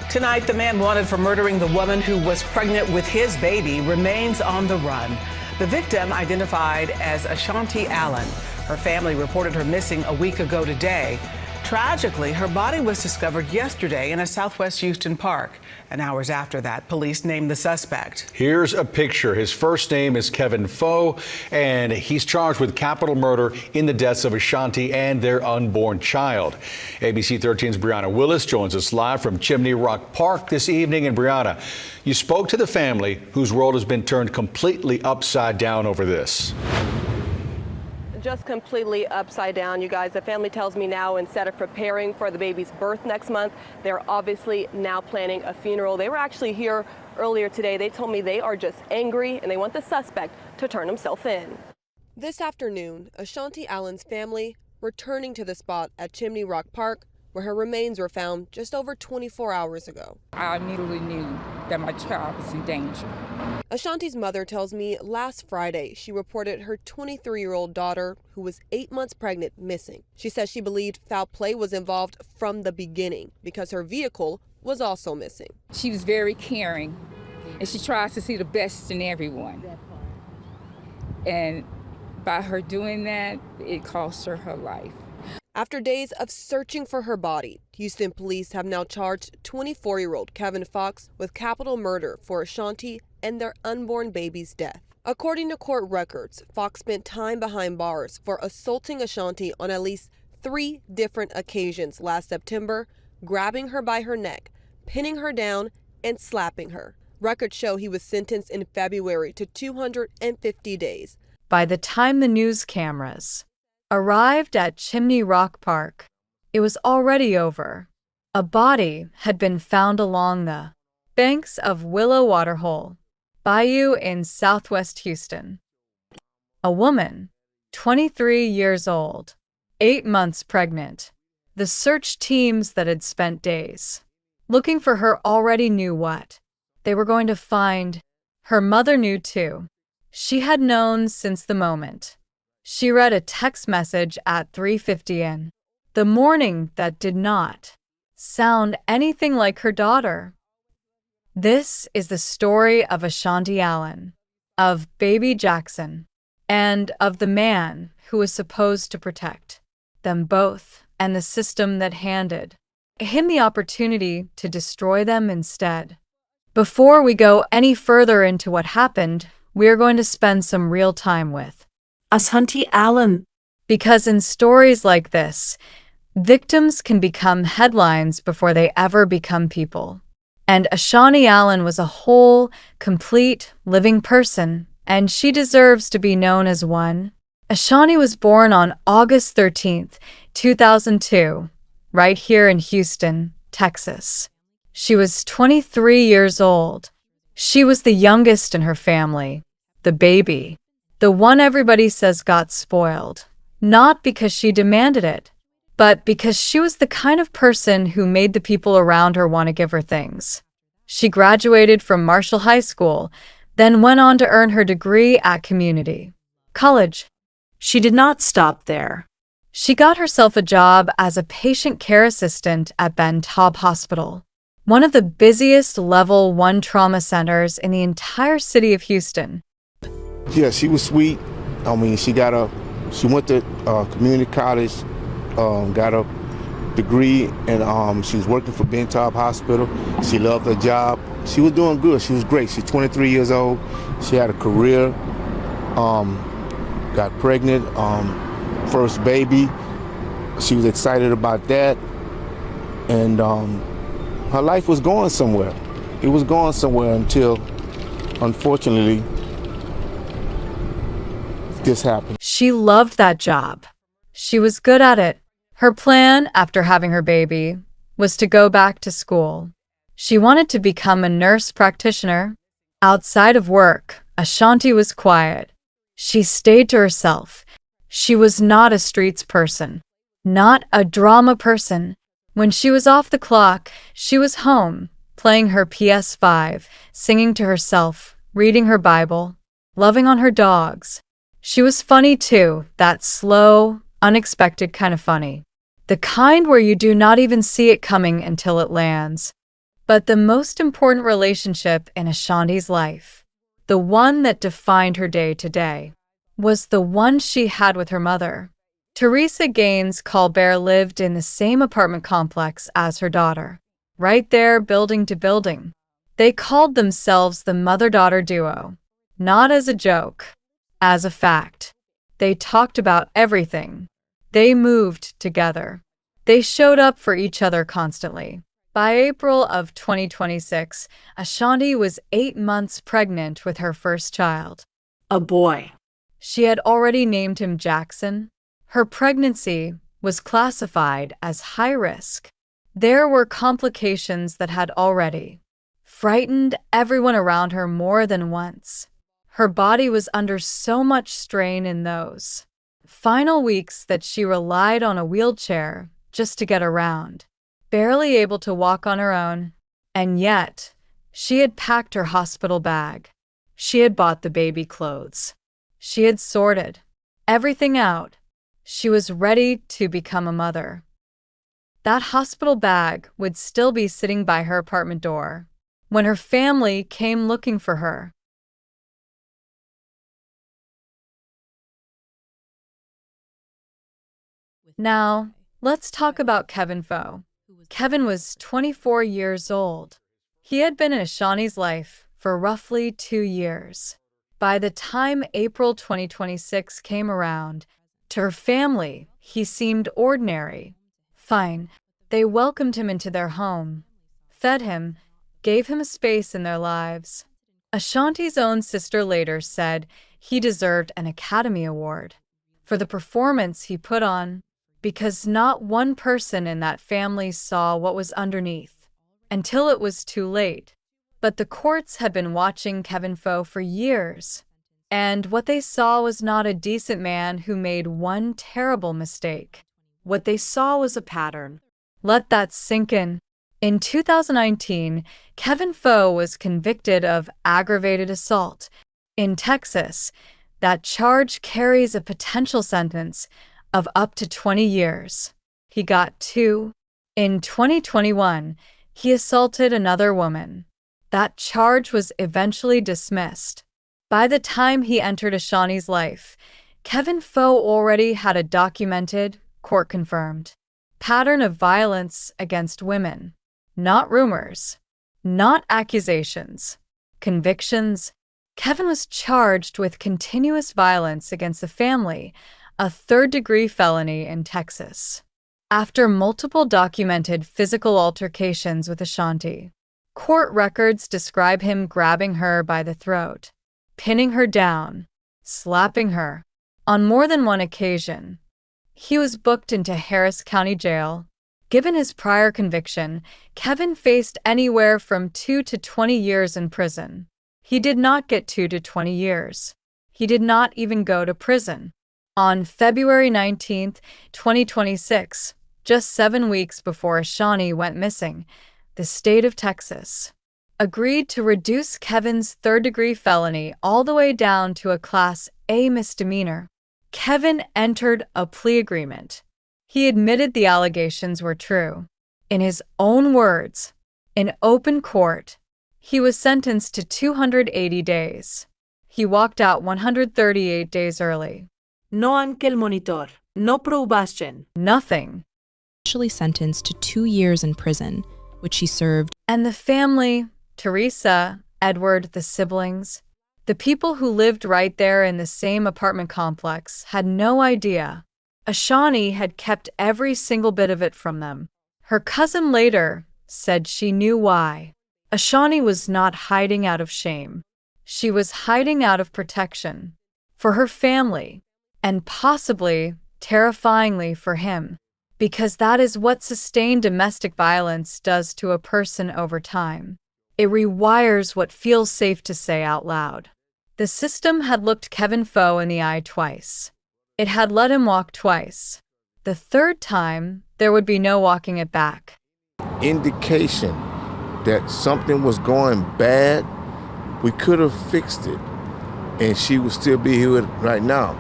Tonight, the man wanted for murdering the woman who was pregnant with his baby remains on the run. The victim, identified as Ashanti Allen. Her family reported her missing a week ago today. Tragically, her body was discovered yesterday in a southwest Houston park. And hours after that, police named the suspect. Here's a picture. His first name is Kevin Faux, and he's charged with capital murder in the deaths of Ashanti and their unborn child. ABC 13's Brianna Willis joins us live from Chimney Rock Park this evening. And Brianna, you spoke to the family whose world has been turned completely upside down over this. Just completely upside down, you guys. The family tells me now, instead of preparing for the baby's birth next month, they're obviously now planning a funeral. They were actually here earlier today. They told me they are just angry and they want the suspect to turn himself in. This afternoon, Ashanti Allen's family returning to the spot at Chimney Rock Park where her remains were found just over 24 hours ago. I immediately knew that my child was in danger. Ashanti's mother tells me last Friday she reported her 23-year-old daughter, who was 8 months pregnant, missing. She says she believed foul play was involved from the beginning because her vehicle was also missing. She was very caring, and she tries to see the best in everyone. And by her doing that, it cost her her life. After days of searching for her body, Houston police have now charged 24-year-old Kevin Faux with capital murder for Ashanti and their unborn baby's death. According to court records, Faux spent time behind bars for assaulting Ashanti on at least 3 different occasions last September, grabbing her by her neck, pinning her down, and slapping her. Records show he was sentenced in February to 250 days. By the time the news cameras arrived at Chimney Rock Park, it was already over. A body had been found along the banks of Willow Waterhole Bayou in southwest Houston. A woman, 23 years old, 8 months pregnant. The search teams that had spent days looking for her already knew what they were going to find. Her mother knew too. She had known since the moment she read a text message at 3:50 in the morning that did not sound anything like her daughter. This is the story of Ashanti Allen, of baby Jackson, and of the man who was supposed to protect them both and the system that handed him the opportunity to destroy them instead. Before we go any further into what happened, we are going to spend some real time with Was Ashanti Allen. Because in stories like this, victims can become headlines before they ever become people. And Ashanti Allen was a whole, complete, living person, and she deserves to be known as one. Ashanti was born on August 13th, 2002, right here in Houston, Texas. She was 23 years old. She was the youngest in her family, the baby. The one everybody says got spoiled, not because she demanded it, but because she was the kind of person who made the people around her want to give her things. She graduated from Marshall High School, then went on to earn her degree at community college. She did not stop there. She got herself a job as a patient care assistant at Ben Taub Hospital, one of the busiest Level 1 trauma centers in the entire city of Houston. Yeah, she was sweet. I mean, she went to community college, got a degree, and she was working for Ben Taub Hospital. She loved her job. She was doing good. She was great. She's 23 years old. She had a career, got pregnant, first baby. She was excited about that, and her life was going somewhere. It was going somewhere until, unfortunately, this happened. She loved that job. She was good at it. Her plan, after having her baby, was to go back to school. She wanted to become a nurse practitioner. Outside of work, Ashanti was quiet. She stayed to herself. She was not a streets person, not a drama person. When she was off the clock, she was home, playing her PS5, singing to herself, reading her Bible, loving on her dogs. She was funny too, that slow, unexpected kind of funny. The kind where you do not even see it coming until it lands. But the most important relationship in Ashanti's life, the one that defined her day to day, was the one she had with her mother. Teresa Gaines Colbert lived in the same apartment complex as her daughter, right there building to building. They called themselves the mother-daughter duo, not as a joke, as a fact. They talked about everything. They moved together. They showed up for each other constantly. By April of 2026, Ashanti was 8 months pregnant with her first child, A boy. she had already named him Jackson. Her pregnancy was classified as high risk. There were complications that had already frightened everyone around her more than once. Her body was under so much strain in those final weeks that she relied on a wheelchair just to get around, barely able to walk on her own. And yet, she had packed her hospital bag. She had bought the baby clothes. She had sorted everything out. She was ready to become a mother. That hospital bag would still be sitting by her apartment door when her family came looking for her. Now, let's talk about Kevin Faux. Kevin was 24 years old. He had been in Ashanti's life for roughly 2 years. By the time April 2026 came around, to her family, he seemed ordinary. Fine. They welcomed him into their home, fed him, gave him a space in their lives. Ashanti's own sister later said he deserved an Academy Award for the performance he put on, because not one person in that family saw what was underneath until it was too late. But the courts had been watching Kevin Faux for years, and what they saw was not a decent man who made one terrible mistake. What they saw was a pattern. Let that sink in. In 2019, Kevin Faux was convicted of aggravated assault. In Texas, that charge carries a potential sentence of up to 20 years. He got 2. In 2021, he assaulted another woman. That charge was eventually dismissed. By the time he entered Ashanti's life, Kevin Faux already had a documented, court-confirmed pattern of violence against women. Not rumors, not accusations, convictions. Kevin was charged with continuous violence against the family, a third-degree felony in Texas. After multiple documented physical altercations with Ashanti, court records describe him grabbing her by the throat, pinning her down, slapping her. On more than one occasion, he was booked into Harris County Jail. Given his prior conviction, Kevin faced anywhere from 2 to 20 years in prison. He did not get 2 to 20 years. He did not even go to prison. On February 19, 2026, just 7 weeks before Ashanti went missing, the state of Texas agreed to reduce Kevin's third-degree felony all the way down to a Class A misdemeanor. Kevin entered a plea agreement. He admitted the allegations were true. In his own words, in open court, he was sentenced to 280 days. He walked out 138 days early. No ángel monitor. No probation. Nothing. Initially sentenced to 2 years in prison, which he served. And the family, Teresa, Edward, the siblings, the people who lived right there in the same apartment complex had no idea. Ashanti had kept every single bit of it from them. Her cousin later said she knew why. Ashanti was not hiding out of shame. She was hiding out of protection for her family, and possibly, terrifyingly, for him, because that is what sustained domestic violence does to a person over time. It rewires what feels safe to say out loud. The system had looked Kevin Faux in the eye twice. It had let him walk twice. The third time, there would be no walking it back. Indication that something was going bad, we could have fixed it, and she would still be here right now.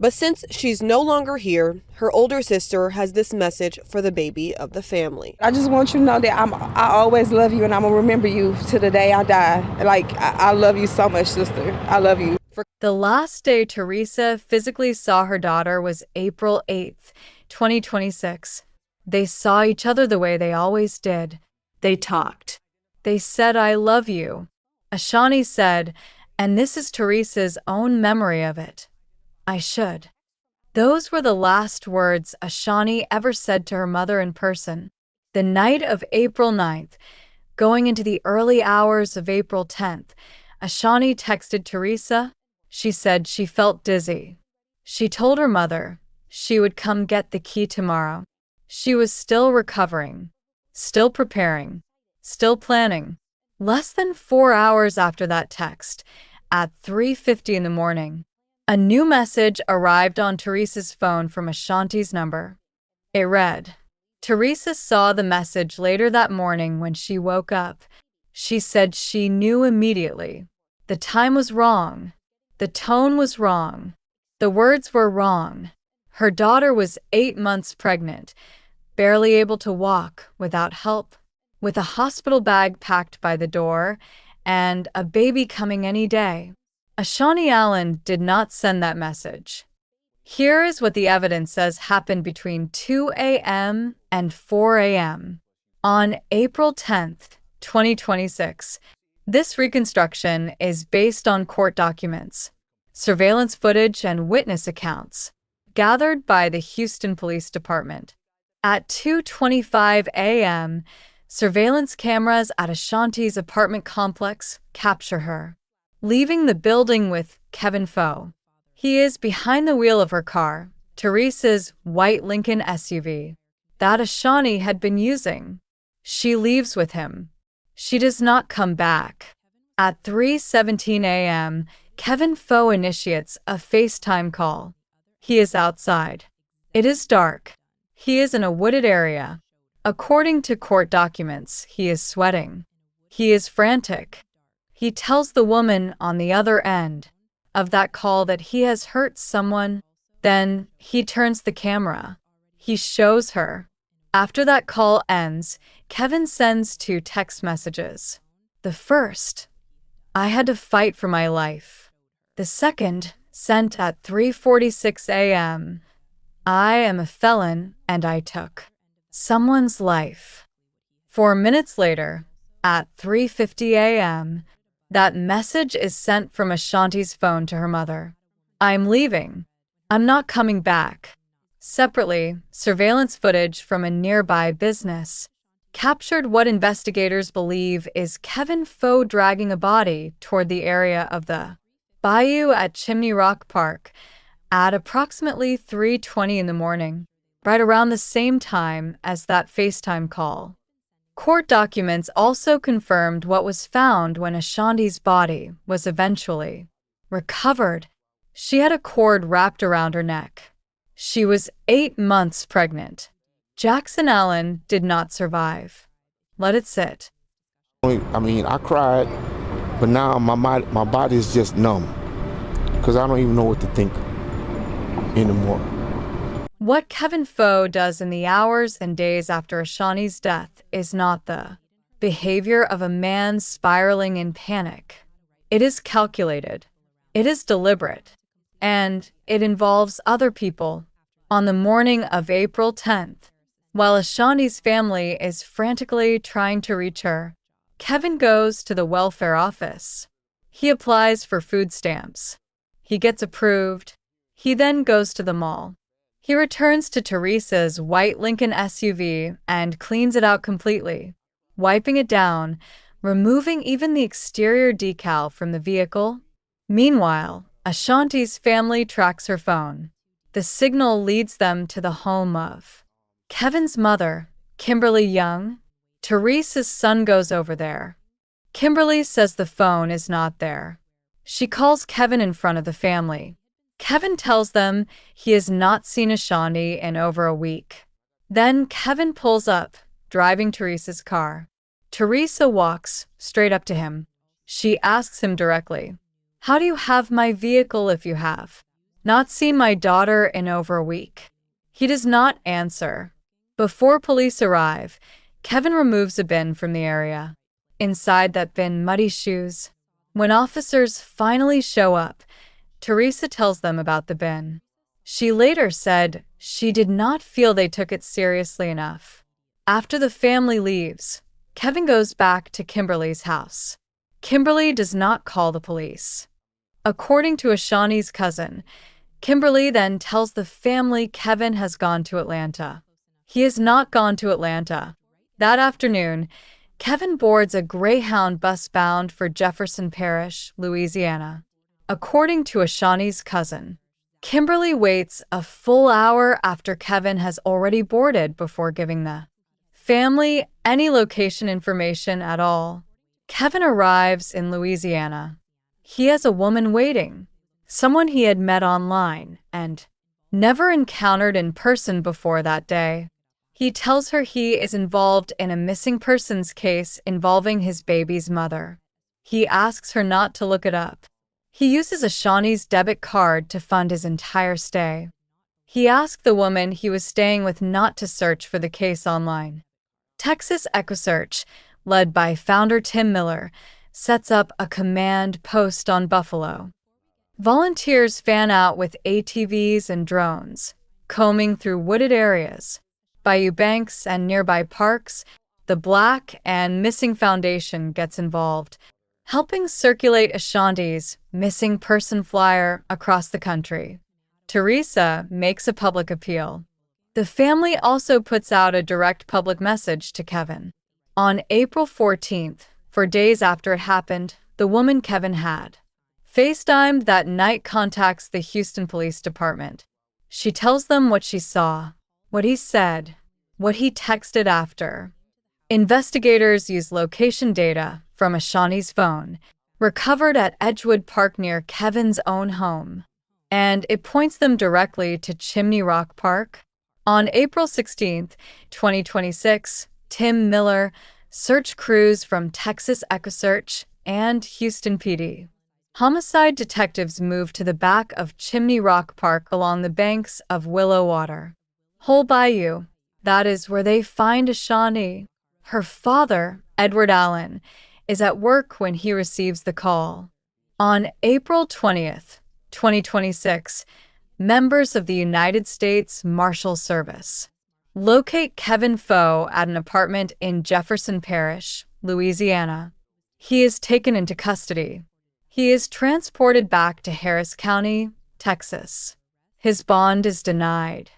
But since she's no longer here, her older sister has this message for the baby of the family. I just want you to know that I always love you and I'm going to remember you to the day I die. Like, I love you so much, sister. I love you. The last day Teresa physically saw her daughter was April 8th, 2026. They saw each other the way they always did. They talked. They said, "I love you." Ashanti said, and this is Teresa's own memory of it, "I should." Those were the last words Ashanti ever said to her mother in person. The night of April 9th, going into the early hours of April 10th, Ashanti texted Teresa. She said she felt dizzy. She told her mother she would come get the key tomorrow. She was still recovering, still preparing, still planning. Less than 4 hours after that text, at 3:50 in the morning, a new message arrived on Teresa's phone from Ashanti's number. It read, Teresa saw the message later that morning when she woke up. She said she knew immediately. The time was wrong. The tone was wrong. The words were wrong. Her daughter was 8 months pregnant, barely able to walk without help, with a hospital bag packed by the door, and a baby coming any day. Ashanti Allen did not send that message. Here is what the evidence says happened between 2 a.m. and 4 a.m. on April 10th, 2026. This reconstruction is based on court documents, surveillance footage, and witness accounts gathered by the Houston Police Department. At 2:25 a.m., surveillance cameras at Ashanti's apartment complex capture her, leaving the building with Kevin Faux. He is behind the wheel of her car, Teresa's white Lincoln SUV, that Ashanti had been using. She leaves with him. She does not come back. At 3:17 a.m., Kevin Faux initiates a FaceTime call. He is outside. It is dark. He is in a wooded area. According to court documents, he is sweating. He is frantic. He tells the woman on the other end of that call that he has hurt someone. Then he turns the camera. He shows her. After that call ends, Kevin sends 2 text messages. The first, "I had to fight for my life." The second, sent at 3:46 a.m., "I am a felon and I took someone's life." 4 minutes later, at 3:50 a.m., that message is sent from Ashanti's phone to her mother. "I'm leaving. I'm not coming back." Separately, surveillance footage from a nearby business captured what investigators believe is Kevin Faux dragging a body toward the area of the bayou at Chimney Rock Park at approximately 3:20 in the morning, right around the same time as that FaceTime call. Court documents also confirmed what was found when Ashanti's body was eventually recovered. She had a cord wrapped around her neck. She was 8 months pregnant. Jackson Allen did not survive. Let it sit. I cried, but now my body is just numb because I don't even know what to think anymore. What Kevin Faux does in the hours and days after Ashanti's death is not the behavior of a man spiraling in panic. It is calculated. It is deliberate. And it involves other people. On the morning of April 10th, while Ashanti's family is frantically trying to reach her, Kevin goes to the welfare office. He applies for food stamps. He gets approved. He then goes to the mall. He returns to Teresa's white Lincoln SUV and cleans it out completely, wiping it down, removing even the exterior decal from the vehicle. Meanwhile, Ashanti's family tracks her phone. The signal leads them to the home of Kevin's mother, Kimberly Young. Teresa's son goes over there. Kimberly says the phone is not there. She calls Kevin in front of the family. Kevin tells them he has not seen Ashanti in over a week. Then Kevin pulls up, driving Teresa's car. Teresa walks straight up to him. She asks him directly, "How do you have my vehicle if you have?" Not seen my daughter in over a week. He does not answer. Before police arrive, Kevin removes a bin from the area. Inside that bin, muddy shoes. When officers finally show up, Teresa tells them about the bin. She later said she did not feel they took it seriously enough. After the family leaves, Kevin goes back to Kimberly's house. Kimberly does not call the police. According to Ashanti's cousin, Kimberly then tells the family Kevin has gone to Atlanta. He has not gone to Atlanta. That afternoon, Kevin boards a Greyhound bus bound for Jefferson Parish, Louisiana. According to Ashanti's cousin, Kimberly waits a full hour after Kevin has already boarded before giving the family any location information at all. Kevin arrives in Louisiana. He has a woman waiting, someone he had met online and never encountered in person before that day. He tells her he is involved in a missing persons case involving his baby's mother. He asks her not to look it up. He uses Ashanti's debit card to fund his entire stay. He asked the woman he was staying with not to search for the case online. Texas EquiSearch, led by founder Tim Miller, sets up a command post on Buffalo. Volunteers fan out with ATVs and drones, combing through wooded areas. Bayou banks and nearby parks, the Black and Missing Foundation gets involved, helping circulate Ashanti's missing person flyer across the country. Teresa makes a public appeal. The family also puts out a direct public message to Kevin. On April 14th, for days after it happened, the woman Kevin had FaceTimed that night contacts the Houston Police Department. She tells them what she saw, what he said, what he texted after. Investigators use location data from Ashanti's phone, recovered at Edgewood Park near Kevin's own home, and it points them directly to Chimney Rock Park. On April 16, 2026, Tim Miller, search crews from Texas EquiSearch and Houston PD. Homicide detectives moved to the back of Chimney Rock Park along the banks of Willow Water. Whole Bayou, that is where they find Ashanti. Her father, Edward Allen, is at work when he receives the call. On April 20th, 2026, members of the United States Marshal Service locate Kevin Faux at an apartment in Jefferson Parish, Louisiana. He is taken into custody. He is transported back to Harris County, Texas. His bond is denied.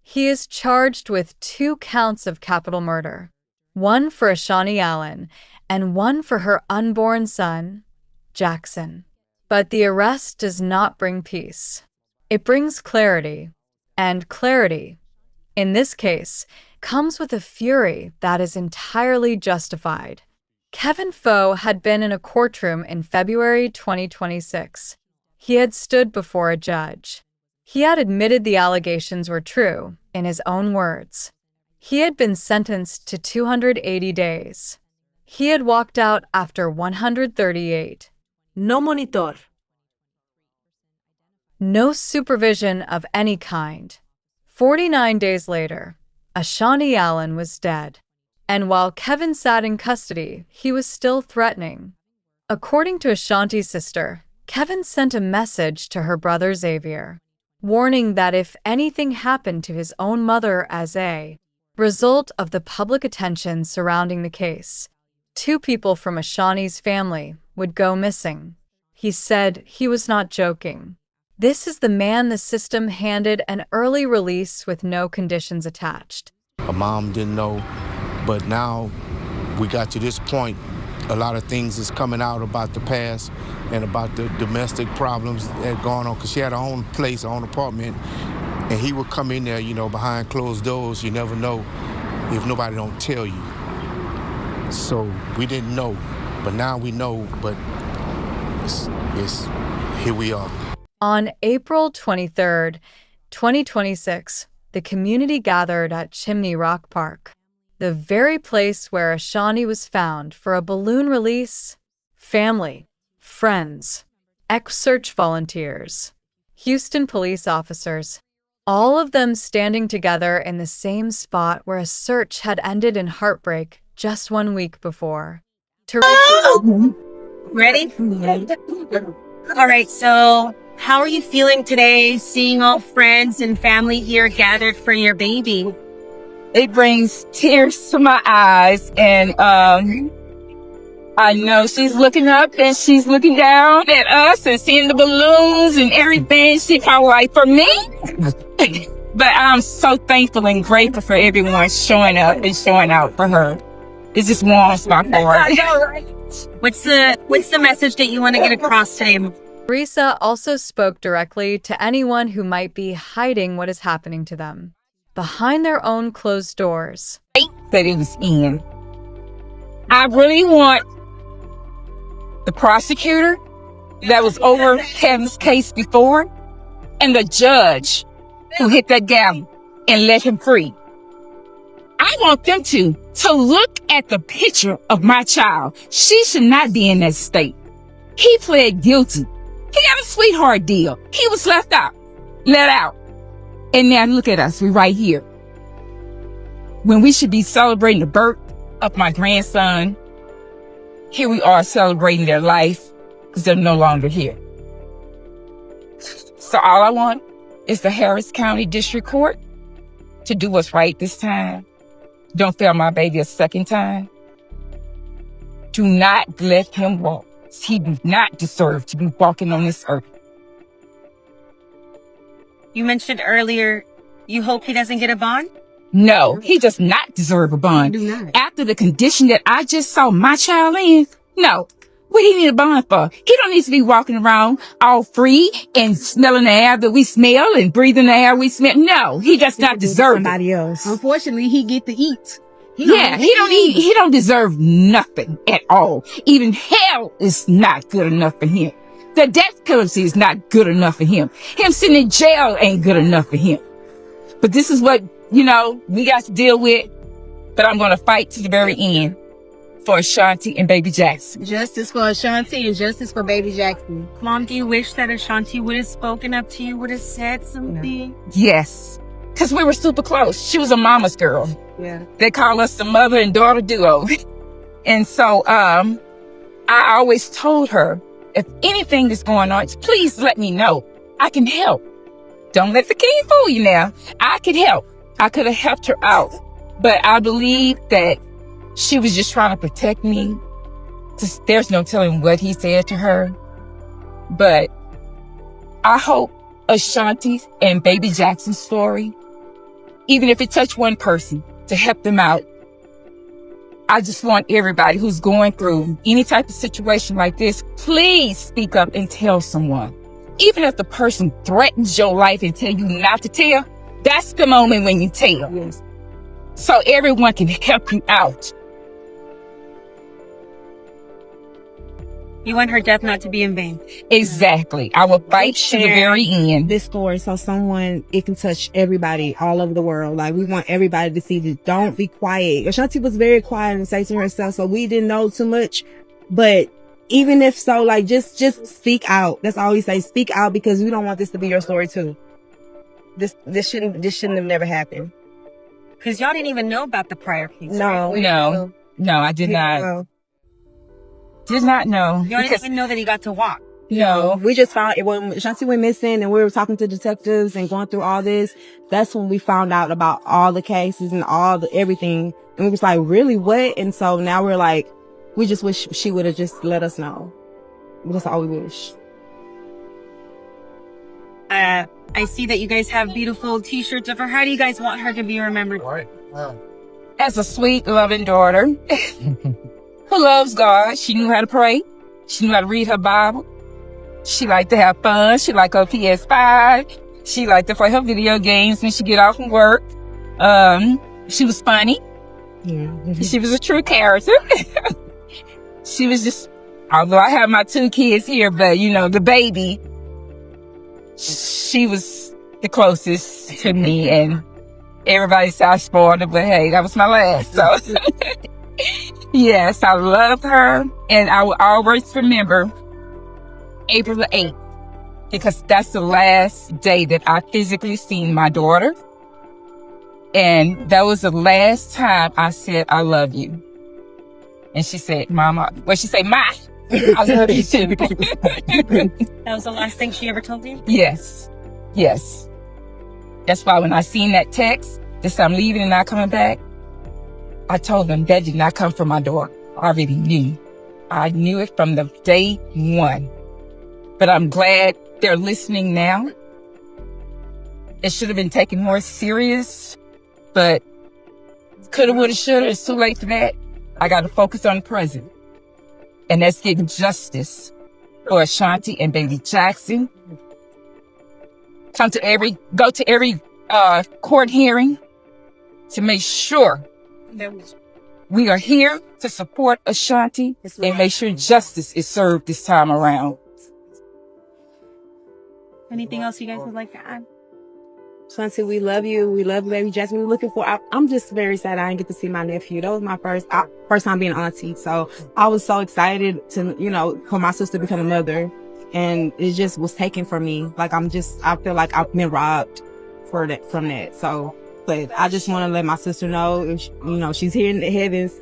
He is charged with 2 counts of capital murder, one for Ashanti Allen and one for her unborn son, Jackson. But the arrest does not bring peace. It brings clarity, and clarity, in this case, comes with a fury that is entirely justified. Kevin Faux had been in a courtroom in February 2026. He had stood before a judge. He had admitted the allegations were true, in his own words. He had been sentenced to 280 days. He had walked out after 138. No monitor. No supervision of any kind. 49 days later, Ashanti Allen was dead. And while Kevin sat in custody, he was still threatening. According to Ashanti's sister, Kevin sent a message to her brother Xavier, warning that if anything happened to his own mother as a result of the public attention surrounding the case, 2 people from Ashanti's family would go missing. He said he was not joking. This is the man the system handed an early release with no conditions attached. Her mom didn't know, but now we got to this point. A lot of things is coming out about the past and about the domestic problems that are going on, because she had her own place, her own apartment, and he would come in there, behind closed doors. You never know if nobody don't tell you. So we didn't know, but now we know, but it's here we are. On April 23, 2026, the community gathered at Chimney Rock Park, the very place where Ashanti was found, for a balloon release. Family, friends, EquiSearch volunteers, Houston police officers, all of them standing together in the same spot where a search had ended in heartbreak just 1 week before. Teresa. Ready? All right, so how are you feeling today, seeing all friends and family here gathered for your baby? It brings tears to my eyes, and I know she's looking up and she's looking down at us and seeing the balloons and everything. She probably like, for me? But I'm so thankful and grateful for everyone showing up and showing out for her. It just warms my heart. What's the message that you want to get across today? Teresa also spoke directly to anyone who might be hiding what is happening to them behind their own closed doors. That it was in. I really want the prosecutor that was over Kevin's case before and the judge who hit that gavel and let him free. I want them to look at the picture of my child. She should not be in that state. He pled guilty. He got a sweetheart deal. He was let out. And now look at us. We're right here. When we should be celebrating the birth of my grandson, here we are celebrating their life because they're no longer here. So all I want is the Harris County District Court to do what's right this time. Don't fail my baby a second time. Do not let him walk. He does not deserve to be walking on this earth. You mentioned earlier you hope he doesn't get a bond? No, he does not deserve a bond. After the condition that I just saw my child in, no. What he need a bond for? He don't need to be walking around all free and smelling the air that we smell and breathing the air we smell. No, he does not deserve somebody else. Unfortunately, he get to eat. He don't deserve nothing at all. Even hell is not good enough for him. The death penalty is not good enough for him. Him sitting in jail ain't good enough for him. But this is what, we got to deal with. But I'm going to fight to the very end for Ashanti and baby Jackson. Justice for Ashanti and justice for baby Jackson. Mom, do you wish that Ashanti would have spoken up to you, would have said something? Yes. Because we were super close. She was a mama's girl. Yeah. They call us the mother and daughter duo. And so I always told her, if anything is going on, please let me know. I can help. Don't let the king fool you now. I could help. I could have helped her out. But I believe that she was just trying to protect me. There's no telling what he said to her. But I hope Ashanti's and baby Jackson's story, even if it touched one person, to help them out. I just want everybody who's going through any type of situation like this, please speak up and tell someone. Even if the person threatens your life and tell you not to tell, that's the moment when you tell. Yes. So everyone can help you out. You want her death not to be in vain. Exactly. I will fight to the very end. This story, so it can touch everybody all over the world. Like, we want everybody to see this. Don't be quiet. Ashanti was very quiet and safe to herself, so we didn't know too much. But even if so, like, just speak out. That's all we say. Speak out, because we don't want this to be your story too. This shouldn't have never happened. Because y'all didn't even know about the prior case. No. Right? No, I did not. No. Did not know. Y'all didn't even know that he got to walk. No, we just found it when Ashanti went missing and we were talking to detectives and going through all this. That's when we found out about all the cases and everything. And we was like, really, what? And so now we're like, we just wish she would have just let us know. That's all we wish. I see that you guys have beautiful t-shirts of her. How do you guys want her to be remembered? As a sweet, loving daughter who loves God. She knew how to pray. She knew how to read her Bible. She liked to have fun. She liked her PS5. She liked to play her video games when she get off from work. She was funny. Yeah. She was a true character. She was just, although I have my 2 kids here, but the baby, she was the closest to me, and everybody said I spoiled her, but hey, that was my last. So yes, I love her, and I will always remember April the 8th because that's the last day that I physically seen my daughter. And that was the last time I said, I love you. And she said, Mama, well, she said, Ma, I love you too. That was the last thing she ever told you? Yes. Yes. That's why when I seen that text, that I'm leaving and not coming back, I told them that did not come from my daughter. I already knew. I knew it from the day one. But I'm glad they're listening now. It should have been taken more serious, but coulda, woulda, shoulda. It's too late for that. I got to focus on the present. And that's getting justice for Ashanti and baby Jackson. Go to every court hearing to make sure we are here to support Ashanti and make sure justice is served this time around. Anything else you guys would like to add? Ashanti, we love you. We love baby Jasmine. We're looking for. I'm just very sad I didn't get to see my nephew. That was my first time being auntie. So I was so excited to, for my sister to become a mother, and it just was taken from me. Like I feel like I've been robbed from that. So, but I just want to let my sister know, if she's here in the heavens.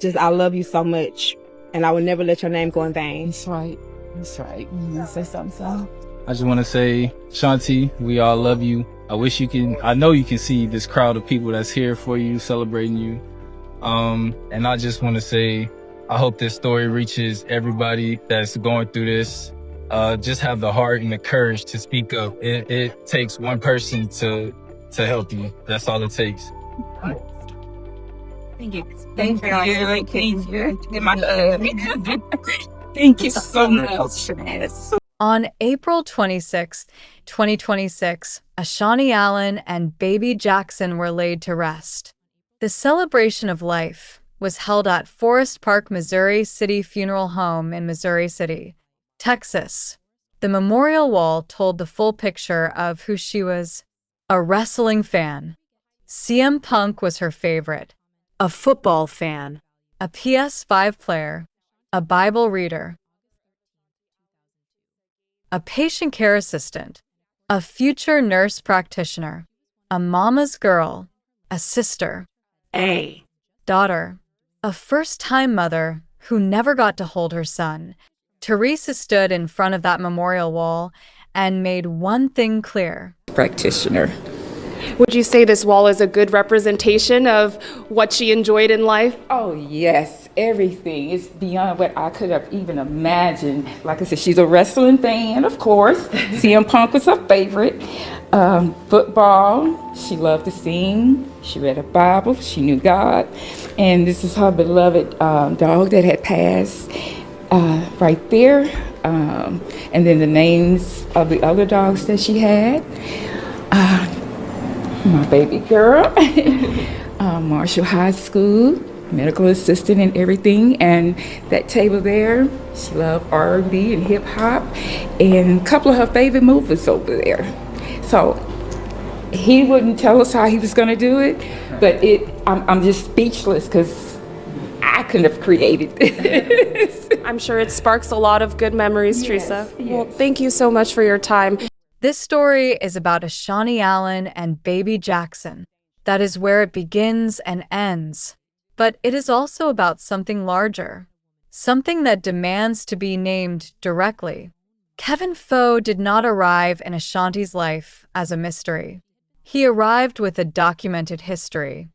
Just I love you so much, and I will never let your name go in vain. That's right. That's right. You say something, son? I just want to say, Shanti, we all love you. I know you can see this crowd of people that's here for you, celebrating you. And I just want to say, I hope this story reaches everybody that's going through this. Just have the heart and the courage to speak up. It takes one person to help you. That's all it takes. Thank you. Thank you. Thank you. Thank you so much. On April 26, 2026, Ashanti Allen and baby Jackson were laid to rest. The celebration of life was held at Forest Park, Missouri City Funeral Home in Missouri City, Texas. The memorial wall told the full picture of who she was: a wrestling fan. CM Punk was her favorite. A football fan. A PS5 player. A Bible reader. A patient care assistant, a future nurse practitioner, a mama's girl, a sister, a daughter, a first-time mother who never got to hold her son. Teresa stood in front of that memorial wall and made one thing clear. Practitioner. Would you say this wall is a good representation of what she enjoyed in life? Oh, yes. Everything. It's beyond what I could have even imagined. Like I said, she's a wrestling fan, of course. CM Punk was her favorite. Football. She loved to sing. She read a Bible. She knew God. And this is her beloved dog that had passed right there. And then the names of the other dogs that she had. My baby girl, Marshall High School, medical assistant and everything. And that table there, she loved R&B and hip hop, and a couple of her favorite movies over there. So he wouldn't tell us how he was going to do it, but I'm just speechless because I couldn't have created this. I'm sure it sparks a lot of good memories, Teresa. Yes. Well, thank you so much for your time. This story is about Ashanti Allen and baby Jackson. That is where it begins and ends. But it is also about something larger, something that demands to be named directly. Kevin Faux did not arrive in Ashanti's life as a mystery. He arrived with a documented history.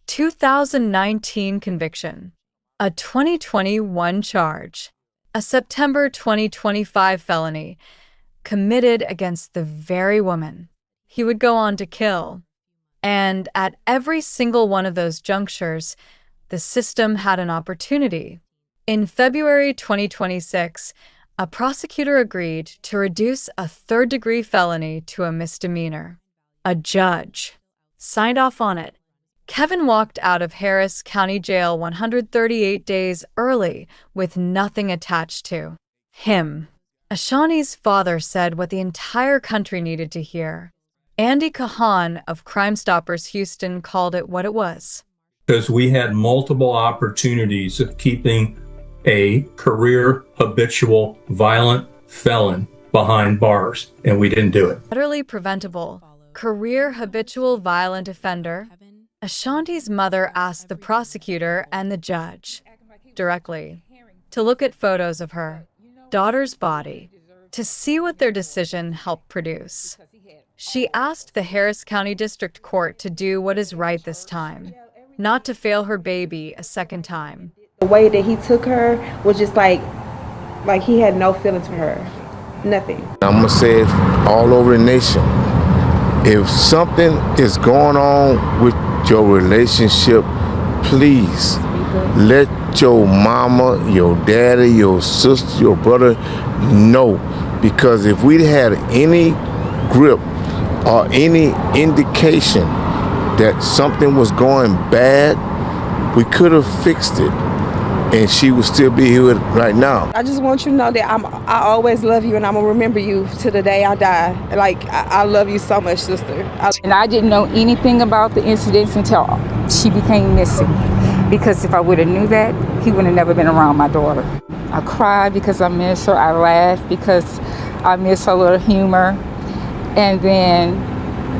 2019 conviction, a 2021 charge, a September 2025 felony, committed against the very woman he would go on to kill. And at every single one of those junctures, the system had an opportunity. In February 2026, a prosecutor agreed to reduce a third-degree felony to a misdemeanor. A judge signed off on it. Kevin walked out of Harris County Jail 138 days early with nothing attached to him. Ashanti's father said what the entire country needed to hear. Andy Kahan of Crime Stoppers Houston called it what it was. Because we had multiple opportunities of keeping a career habitual violent felon behind bars, and we didn't do it. Utterly preventable, career habitual violent offender, Ashanti's mother asked the prosecutor and the judge directly to look at photos of her daughter's body to see what their decision helped produce. She asked the Harris County District Court to do what is right this time, not to fail her baby a second time. The way that he took her was just like he had no feelings for her. Nothing. I'm gonna say it all over the nation. If something is going on with your relationship, please let your mama, your daddy, your sister, your brother know. Because if we had any grip or any indication that something was going bad, we could have fixed it, and she would still be here right now. I just want you to know that I always love you, and I'm gonna remember you to the day I die. Like, I love you so much, sister. And I didn't know anything about the incidents until she became missing. Because if I would have knew that, he would have never been around my daughter. I cried because I miss her. I laughed because I miss her little humor. And then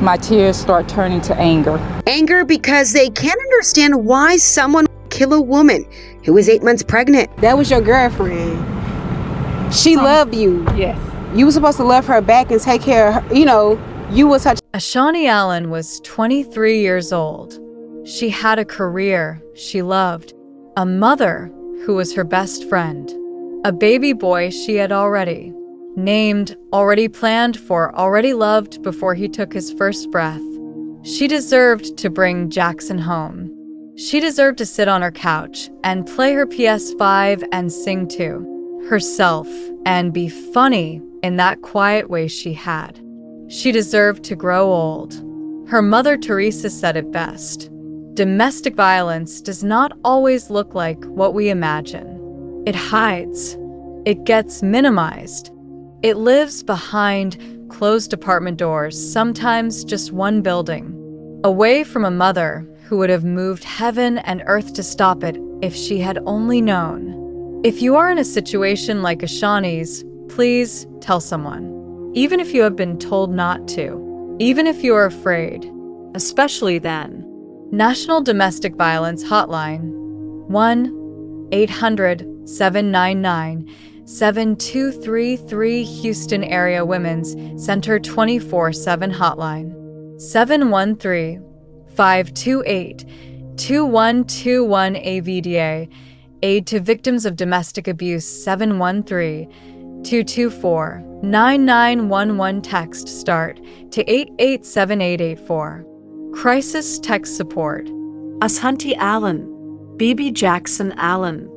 my tears start turning to anger. Anger because they can't understand why someone would kill a woman who was 8 months pregnant. That was your girlfriend. She loved you. Yes. You were supposed to love her back and take care of her. You know, you was her. Ashanti Allen was 23 years old. She had a career she loved, a mother who was her best friend, a baby boy she had already named, already planned for, already loved before he took his first breath. She deserved to bring Jackson home. She deserved to sit on her couch and play her PS5 and sing to herself and be funny in that quiet way she had. She deserved to grow old. Her mother, Teresa, said it best. Domestic violence does not always look like what we imagine. It hides. It gets minimized. It lives behind closed apartment doors, sometimes just one building, away from a mother who would have moved heaven and earth to stop it if she had only known. If you are in a situation like Ashanti's, please tell someone, even if you have been told not to, even if you are afraid, especially then. National Domestic Violence Hotline, 1-800-799-7233 Houston Area Women's Center 24/7 Hotline, 713-528-2121 AVDA, Aid to Victims of Domestic Abuse 713-224-9911 Text START to 887884. Crisis Text Support. Ashanti Allen, BB Jackson Allen.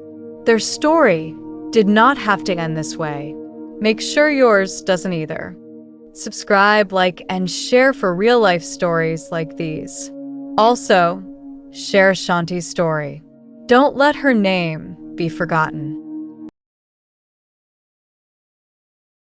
Their story did not have to end this way. Make sure yours doesn't either. Subscribe, like, and share for real-life stories like these. Also, share Ashanti's story. Don't let her name be forgotten.